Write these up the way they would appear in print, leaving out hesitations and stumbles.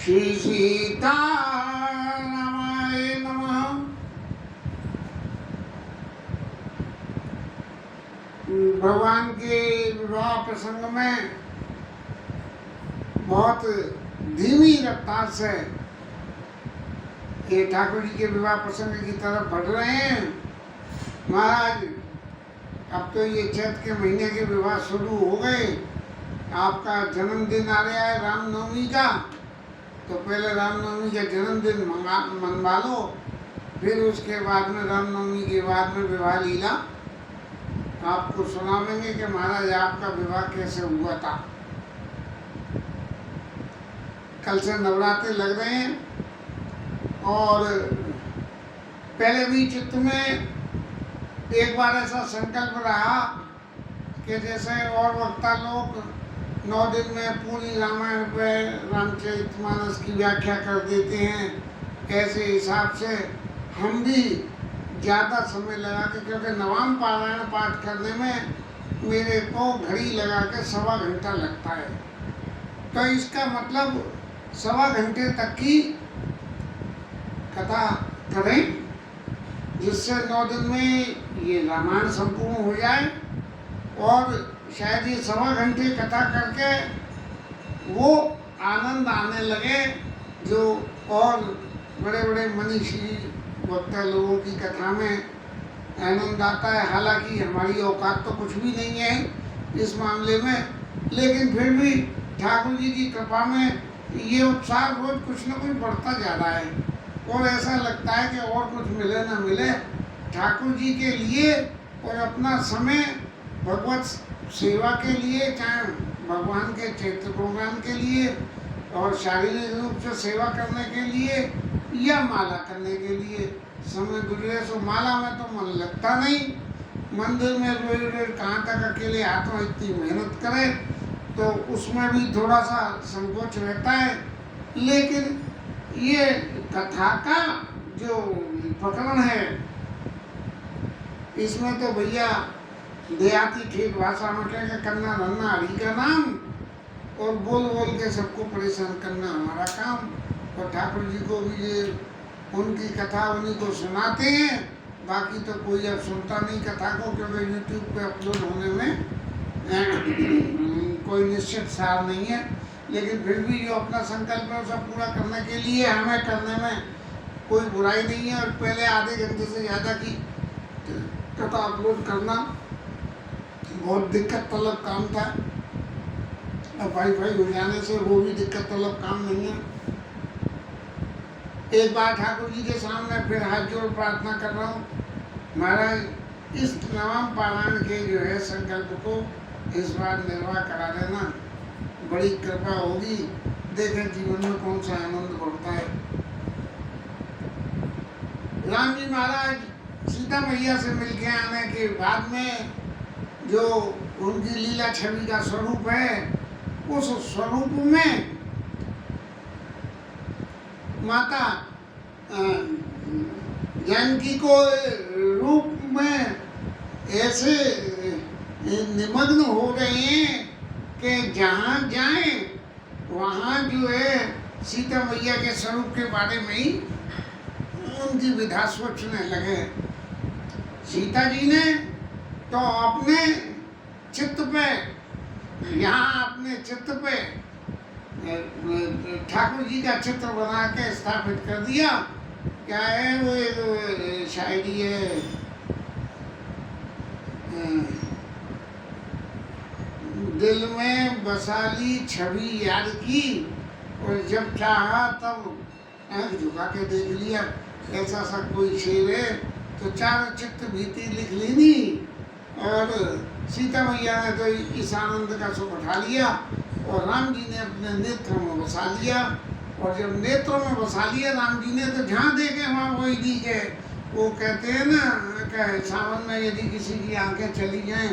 श्री सीतारामाय नमः। भगवान के विवाह प्रसंग में बहुत धीमी रफ्तार से ये ठाकुर जी के विवाह प्रसंग की तरफ बढ़ रहे हैं। महाराज अब तो ये चैत के महीने के विवाह शुरू हो गए। आपका जन्मदिन आ रहा है रामनवमी का, तो पहले रामनवमी का जन्मदिन मनवा लो, फिर उसके बाद में रामनवमी के बाद में विवाह लीला आपको सुनावेंगे कि महाराज आपका विवाह कैसे हुआ था। कल से नवरात्रि लग रहे हैं और पहले भी चित्त में एक बार ऐसा संकल्प रहा कि जैसे और वक्ता लोग 9 दिन में पूरी रामायण पे रामचरितमानस की व्याख्या कर देते हैं, ऐसे हिसाब से हम भी ज़्यादा समय लगा के, क्योंकि नवाम पारायण पाठ करने में मेरे को घड़ी लगा के 1.25 घंटा लगता है, तो इसका मतलब 1.25 घंटे तक की कथा करें जिससे 9 दिन में ये रामायण संपूर्ण हो जाए और शायद ये 1.25 घंटे कथा करके वो आनंद आने लगे जो और बड़े बड़े मनीषी वक्ता लोगों की कथा में आनंद आता है। हालांकि हमारी औकात तो कुछ भी नहीं है इस मामले में, लेकिन फिर भी ठाकुर जी की कृपा में ये उत्साह रोज कुछ न कुछ बढ़ता जा रहा है और ऐसा लगता है कि और कुछ मिले ना मिले ठाकुर जी के लिए और अपना समय भगवत सेवा के लिए, चाहे भगवान के चैत्र प्रोग्राम के लिए और शारीरिक रूप से सेवा करने के लिए या माला करने के लिए समय गुजरे। सो माला में तो मन लगता नहीं, मंदिर में रोज रोज कहाँ तक अकेले हाथों इतनी मेहनत करे, तो उसमें भी थोड़ा सा संकोच रहता है। लेकिन ये कथा का जो प्रकरण है इसमें तो भैया देहाती ठीक भाषा में कहेंगे करना धरना हरि का नाम और बोल बोल के सबको परेशान करना हमारा काम। और ठाकुर जी को भी ये उनकी कथा उन्हीं को सुनाते हैं, बाकी तो कोई अब सुनता नहीं कथा को, क्योंकि यूट्यूब पे अपलोड होने में कोई निश्चित सार नहीं है। लेकिन फिर भी जो अपना संकल्प है उसे पूरा करने के लिए हमें करने में कोई बुराई नहीं है। और पहले आधे घंटे से ज़्यादा की कथा अपलोड करना बहुत दिक्कत तलब काम था। अब वाईफाई हो जाने से वो भी दिक्कत तलब काम नहीं है। एक बार ठाकुर जी के सामने फिर हाथ जोड़ प्रार्थना कर रहा हूँ, महाराज इस नवम पारायण के जो है संकल्प को इस बार निर्वाह करा देना, बड़ी कृपा होगी। देखें जीवन में कौन सा आनंद बढ़ता है। राम जी महाराज सीता मैया से मिलके आने के बाद में जो उनकी लीला छवि का स्वरूप है, उस स्वरूप में माता जानकी को रूप में ऐसे निमग्न हो गए हैं कि जहाँ जाएं वहाँ जो है सीता मैया के स्वरूप के बारे में ही उनकी विधा सोचने लगे। सीता जी ने तो अपने चित्त पे, यहाँ अपने चित्त पे ठाकुर जी का चित्र बना के स्थापित कर दिया। क्या है वो एक शायरी है, दिल में बसा ली छवि यार की, और जब चाहा तब आँख झुका के देख लिया। ऐसा सा कोई शेर है तो चार चित्त भीति लिख लेनी। और सीता मैया ने तो इस आनंद का सुख उठा लिया और राम जी ने अपने नेत्रों में बसा लिया। और जब नेत्रों में बसा लिया राम जी ने, तो जहाँ देखे वहाँ वही दिखे। वो कहते हैं ना कि सावन में यदि किसी की आंखें चली जाएं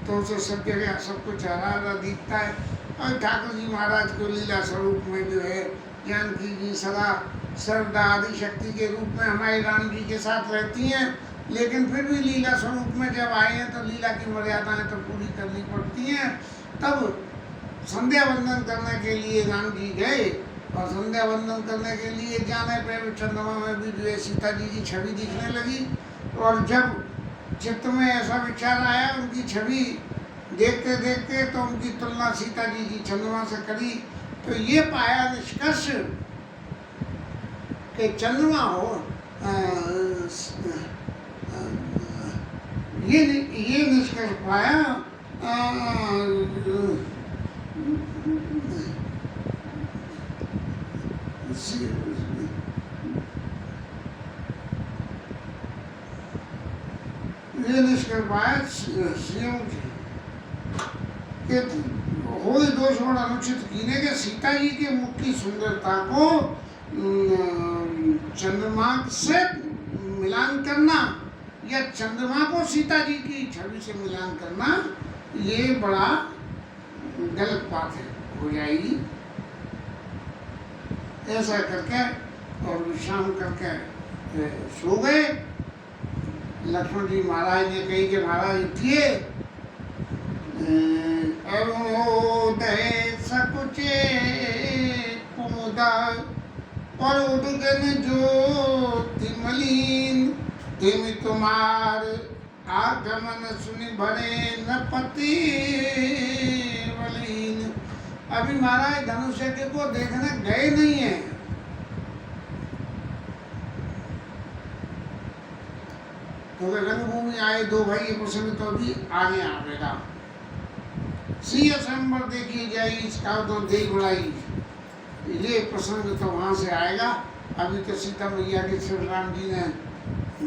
तो उसे सब जगह सब कुछ हरा हरा दिखता है। और ठाकुर जी महाराज को लीला स्वरूप में जो है जानकी जी सदा सर्वदा आदि शक्ति के रूप में हमारे राम जी के साथ रहती हैं, लेकिन फिर भी लीला स्वरूप में जब आए हैं तो लीला की मर्यादाएं तो पूरी करनी पड़ती हैं। तब संध्या वंदन करने के लिए राम जी गए, और संध्या वंदन करने के लिए जाने पर चंद्रमा में भी जो है सीता जी की छवि दिखने लगी। और जब चित्त में ऐसा विचार आया उनकी छवि देखते देखते, तो उनकी तुलना सीता जी की चंद्रमा से करी, तो ये पाया निष्कर्ष कि चंद्रमा हो, ये निष्कर्ष पाया ये निष्कर्ष पाया कि हो दोष और अनुचित कीने के सीता जी के मुख की सुंदरता को चंद्रमा से मिलान करना या चंद्रमा को सीता जी की छवि से मिलान करना, ये बड़ा गलत बात है, हो जाएगी। ऐसा करके और विश्राम करके सो गए। लक्ष्मण जी महाराज ने कही कि महाराज उठिए, अरुणोदय सकुचे कुमुदा और उदगन ज्योति मलिन, तिमि तुम्हार आगमन सुनि भरे न पति बलीन। अभी महाराज धनुष यज्ञ को देखने गए नहीं है, तो रंगभूमि आए दो भाई, ये प्रसंग तो अभी आगे आवेगा। सी स्वयंवर देखी जाए इसका तो देख बढ़ाई, ये प्रसंग तो वहां से आएगा। अभी तो सीता मैया के श्री राम जी ने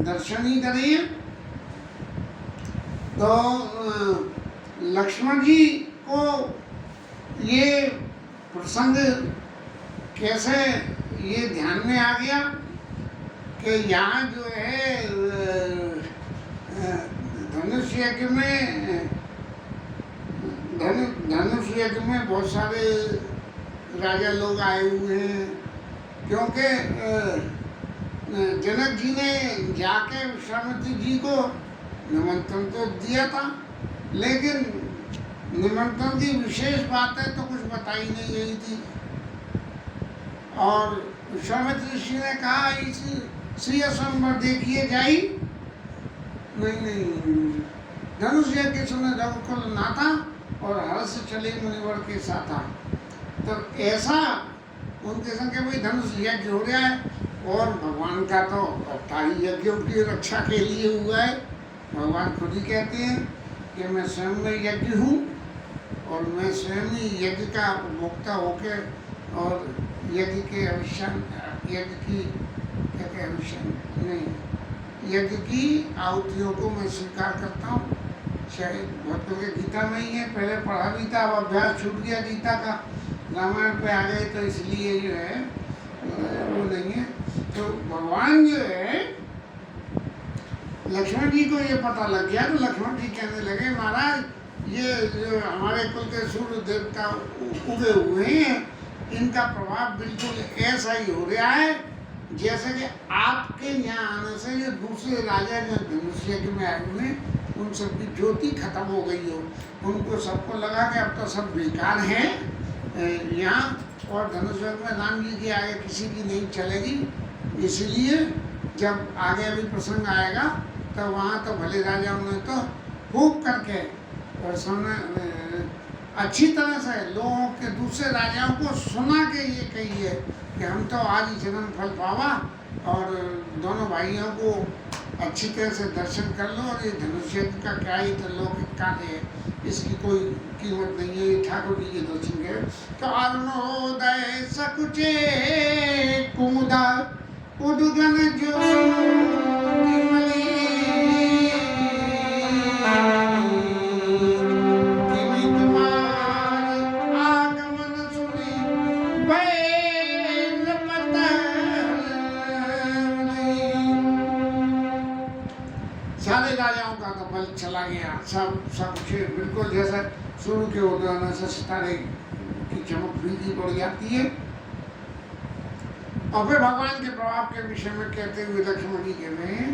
दर्शन ही करे। तो लक्ष्मण जी को ये प्रसंग कैसे ये ध्यान में आ गया कि यहाँ जो है धनुष यज्ञ में बहुत सारे राजा लोग आए हुए हैं, क्योंकि जनक जी ने जाके विश्वामित्र जी को निमंत्रण तो दिया था, लेकिन निमंत्रण की विशेष बातें तो कुछ बताई नहीं गई थी। और विश्वामित्र ऋषि ने कहा इस श्री स्वयंवर देखिए जाई, नहीं धनुष यज्ञ सुने रघुकुल नाथा और हर्ष चले मुनिवर के साथ। तो ऐसा उनके संग भाई धनुष यज्ञ हो गया है, और भगवान का तो अवतारी यज्ञों की रक्षा के लिए हुआ है। भगवान खुद ही कहते हैं कि मैं स्वयं में यज्ञ हूँ और मैं स्वयं ही यज्ञ का उपभोक्ता होके और यज्ञ के अविष्यान यज्ञ की कहते अविष्यान नहीं यज्ञ की आहुतियों को मैं स्वीकार करता हूँ। शायद भक्तों के गीता में ही है, पहले पढ़ा भी था, अब अभ्यास छूट गया गीता का, रामायण पे आ गए तो इसलिए जो है वो नहीं है। तो भगवान जो है लक्ष्मण जी को ये पता लग गया, तो लक्ष्मण जी कहने लगे महाराज ये जो हमारे कुल के सूर्य देवता उगे हुए हैं, इनका प्रभाव बिल्कुल ऐसा ही हो रहा है जैसे कि आपके यहाँ आने से जो दूसरे राजा जो धनुष यज्ञ में आए हुए हैं उन सबकी ज्योति खत्म हो गई हो। उनको सबको लगा कि अब तो सब बेकार हैं यहाँ, और धनुष यज्ञ में राम जी के आगे किसी की नहीं चलेगी, इसलिए जब आगे अभी प्रसंग आएगा तो वहाँ तो भले राजाओं ने तो खूब करके और अच्छी तरह से लोगों के दूसरे राजाओं को सुना के ये कहिए कि हम तो आज ही जन्म फल पावा और दोनों भाइयों को अच्छी तरह से दर्शन कर लो और ये धनुष यज्ञ का क्या ही तो लौकिक कार्य है, इसकी कोई कीमत नहीं है। ये ठाकुर जी के दर्शन के तो अरुणोदय सकुचे कुमुदा उदगन ज्योतिमलि सारे राजाओं का तो बल चला गया, सब बिल्कुल जैसे सूर्य के उदय से सितारे की चमक फीकी पड़ जाती है। और फिर भगवान के प्रभाव के विषय में कहते हुए लक्ष्मण जी कहते हैं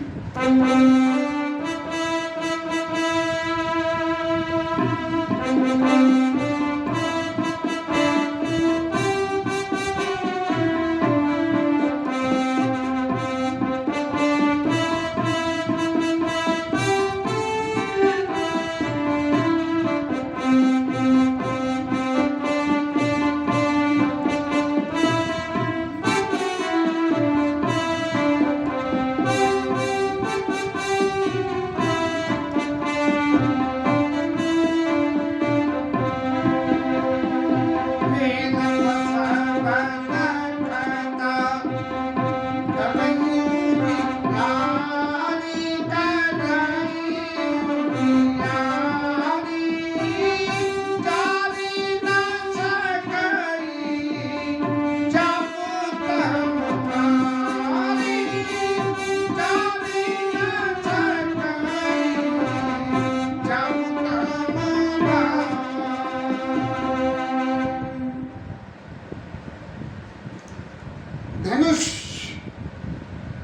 धनुष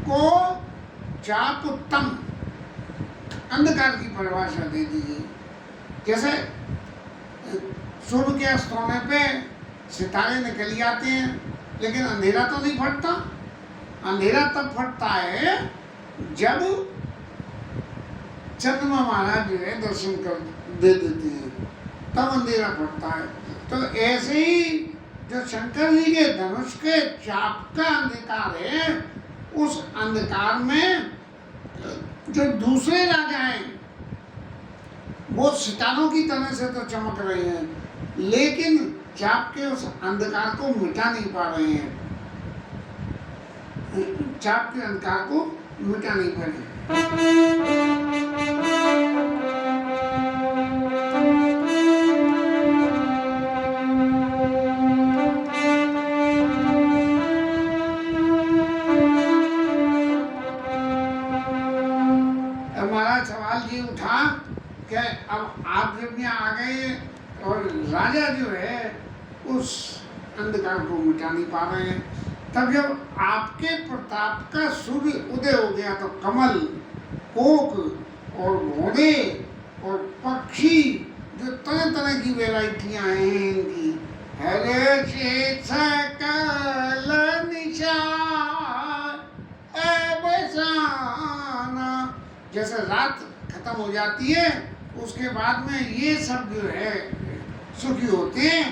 को चाप उत्तम अंधकार की परिभाषा दे दीजिए। जैसे सूर्य के अस्त होने पे सितारे निकल जाते हैं लेकिन अंधेरा तो नहीं फटता। अंधेरा तब फटता है जब चंद्रमा महाराज जो है दर्शन कर दे देते हैं, तब अंधेरा फटता है। तो ऐसे ही जो शंकर जी के धनुष के चाप का अंधकार है, उस अंधकार में जो दूसरे राजा हैं वो सितारों की तरह से तो चमक रहे हैं, लेकिन चाप के उस अंधकार को मिटा नहीं पा रहे हैं। चाप के अंधकार को मिटा नहीं पा रहे। सवाल ये उठा कि अब आप जब यहाँ आ गए और राजा जो है उस अंधकार को मिटा नहीं पा रहे हैं, तब जब आपके प्रताप का सूर्य उदय हो गया तो कमल, कोक और घोड़े और पक्षी जो तरह तरह की वेराइटियां हैं इनकी, हरे से सकल निशान जैसे रात खत्म हो जाती है उसके बाद में ये सब जो है सुखी होते हैं,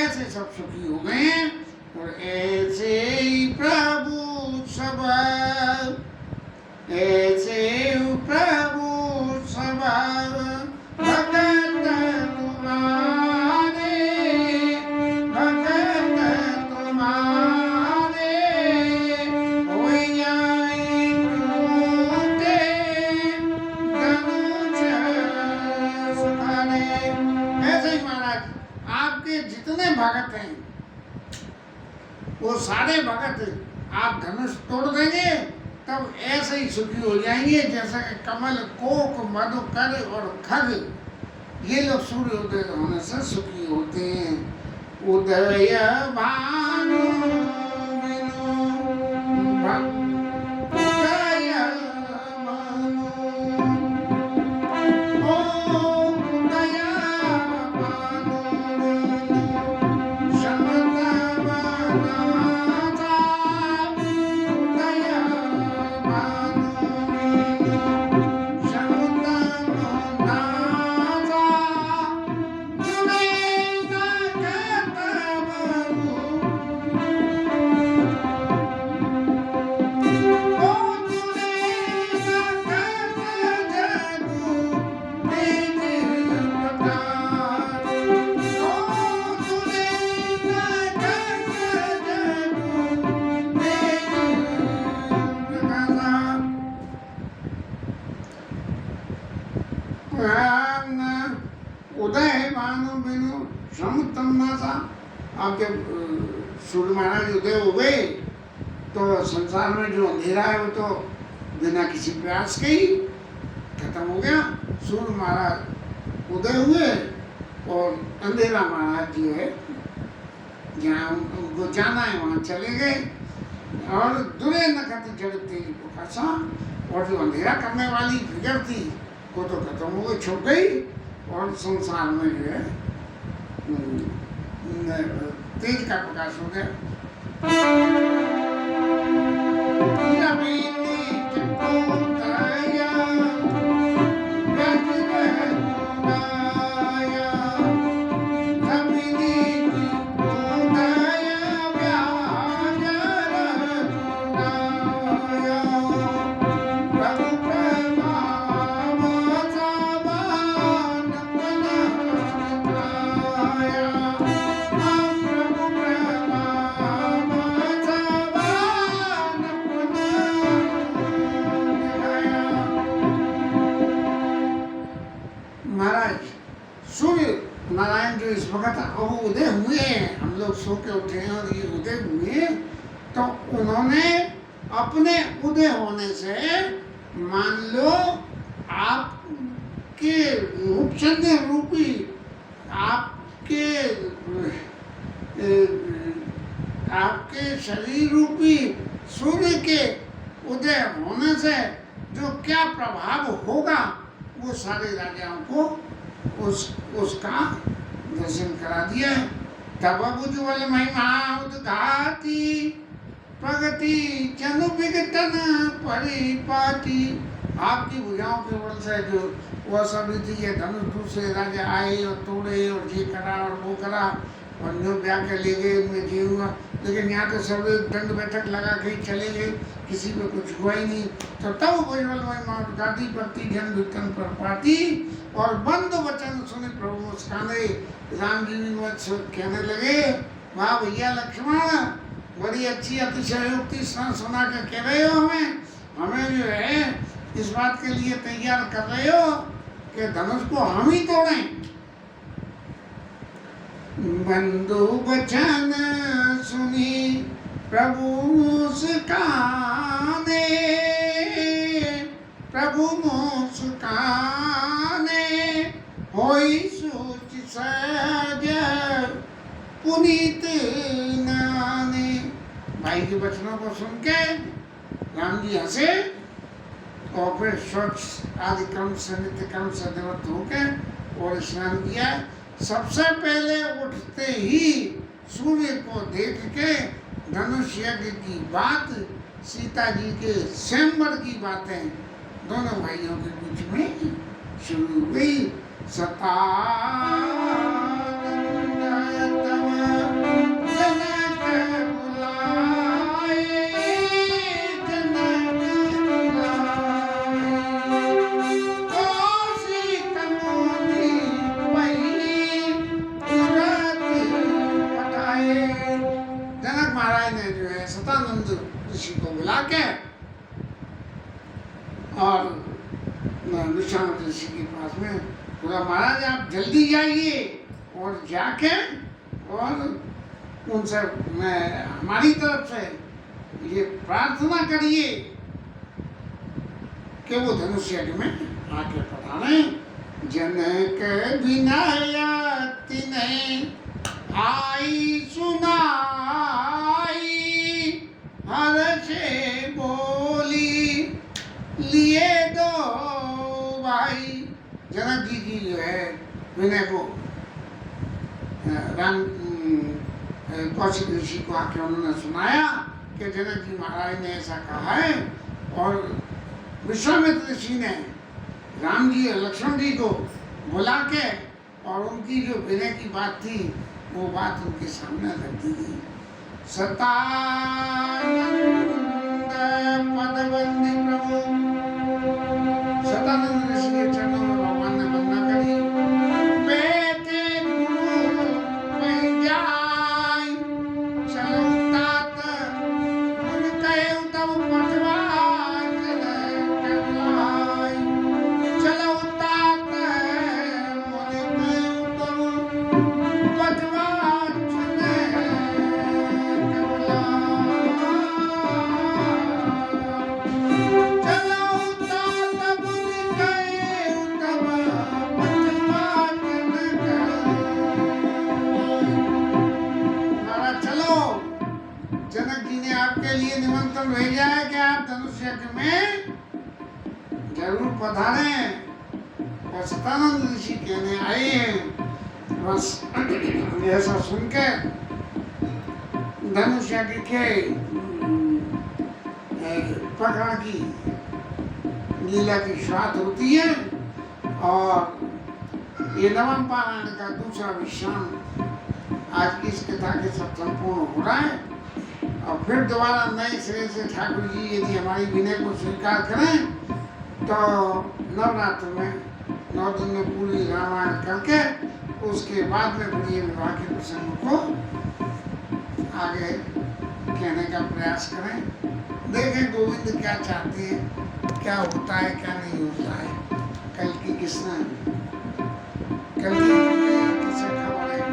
ऐसे सब सुखी हो गए हैं। और ऐसे ही प्रभु सब, ऐसे प्रभु सब भगत तुम्हारे, भगत तुम्हारे होइया जितने भगत हैं वो सारे भगत आप धनुष तोड़ देंगे तब ऐसे ही सुखी हो जाएंगे जैसे कि कमल, कोक, मधुकर और खग ये लोग सूर्योदय होने से सुखी होते हैं। उदय भानु उदय भानु बिनु श्रम तम नासा। अब जब सूर्य महाराज उदय हो गए तो संसार में जो अंधेरा है वो तो बिना किसी प्रयास के ही खत्म हो गया। सूर्य महाराज उदय हुए और अंधेरा महाराज जो है जहाँ उनको जाना है वहाँ चले गए। और दुरे नखत जगते प्रकाशा, और जो अंधेरा करने वाली फिगर थी वो तो खत्म हो गई, छुप गई, और संसार में जो है तेज का प्रकाश हो गया। नारायण जो इस वक्त अब उदय हुए हैं, हम लोग सो के उठे हैं और ये उदय हुए, तो उन्होंने अपने उदय होने से मान लो आपके रूपचंद्र रूपी, आपके शरीर रूपी सूर्य के उदय होने से जो क्या प्रभाव होगा वो सारे राजाओं को उसका दर्शन करा दिया। तब उज्ज्वल महिमा उद्घाती प्रगति चनु विघटन परिपाटी। आपकी भुजाओं के बल से जो वह सब रीति है, धनुष दूसरे राजा आए और तोड़े और ये करा और वो करा और जो ब्याह के ले गए उनमें जी हुआ, लेकिन यहाँ तो सब दंड बैठक लगा के चले गए, किसी पे कुछ हुआ ही नहीं। तो तब उज्ज्वल महिमा उद्घाती प्रगति जन विघटन परिपाटी, और बंद वचन सुने प्रभु मुस्काने। राम जी भी कहने लगे, वाह भैया लक्ष्मण, बड़ी अच्छी अतिशयोक्ति सुना के कह रहे हो, हमें जो है इस बात के लिए तैयार कर रहे हो कि धनुष को हम ही तोड़ें। बंधु वचन सुनी प्रभु मुस्काने, प्रभु मुस्काने होई सोच सहज पुनीत नाने। भाई के वचनों को सुन के राम जी हंसे और फिर स्वच्छ आदि क्रम से नित्य क्रम से निवृत्त होकर और स्नान किया। सबसे पहले उठते ही सूर्य को देख के धनुष यज्ञ की बात, सीता जी के स्वयंवर की बातें दोनों भाइयों के बीच में शुरू हुई। सता ऋषि को बुला के और विश्वामित्र ऋषि के पास में बोला, महाराज आप जल्दी जाइए और जाके और उनसे हमारी तरफ से ये प्रार्थना करिए कि वो धनुष यज्ञ में आके पधारे। जनक विनयति ने आई सुनाई, हर से बोली लिए दो भाई। जनक जी की जो है विनय को राम कौशिक ऋषि को आके उन्होंने सुनाया कि जनक जी महाराज ने ऐसा कहा है, और विश्वामित्र ऋषि ने राम जी और लक्ष्मण जी को बुला के और उनकी जो विनय की बात थी वो बात उनके सामने रख दी गई। सतानंद पदबंदी प्रभु, सतानंद ऋषि के चरणों में भगवान ने वंदना करी। बेटे गुरु में जाय चलो तात मुन कहे तब पठवा चलो तात भेजा है कि आप धनुष यज्ञ में जरूर पधारें। और सतानंद ऋषि कहने आए हैं। बस ऐसा सुनकर धनुष यज्ञ के प्रकरण की लीला की शुरुआत होती है और ये नवम पारायण का दूसरा विश्राम आज की इस कथा के साथ संपूर्ण हो रहा है। और फिर दोबारा नए सिरे से ठाकुर जी यदि हमारी विनय को स्वीकार करें तो नवरात्र में 9 दिन में पूरी रामायण करके उसके बाद में फिर ये विवाह के प्रसंग को आगे कहने का प्रयास करें। देखें गोविंद क्या चाहते हैं, क्या होता है क्या नहीं होता है। कल की किसने कल की किसे खबर है।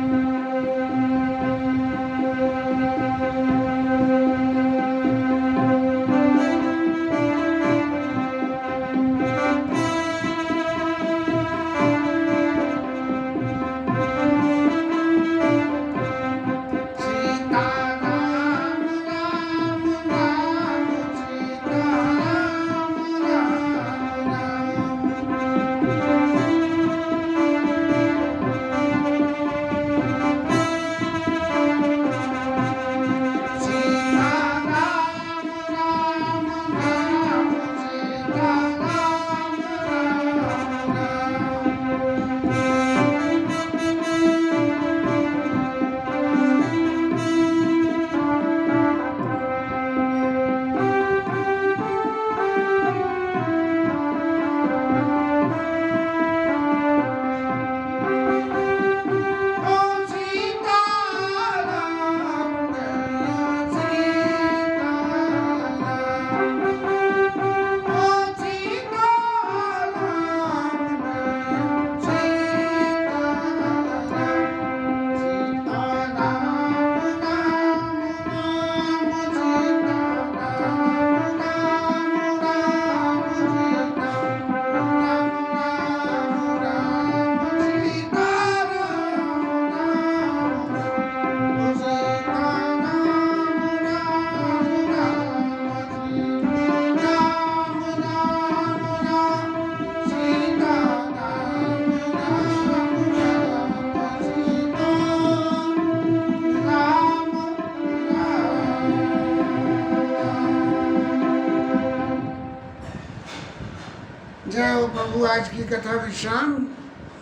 जय हो प्रभु। आज की कथा विश्राम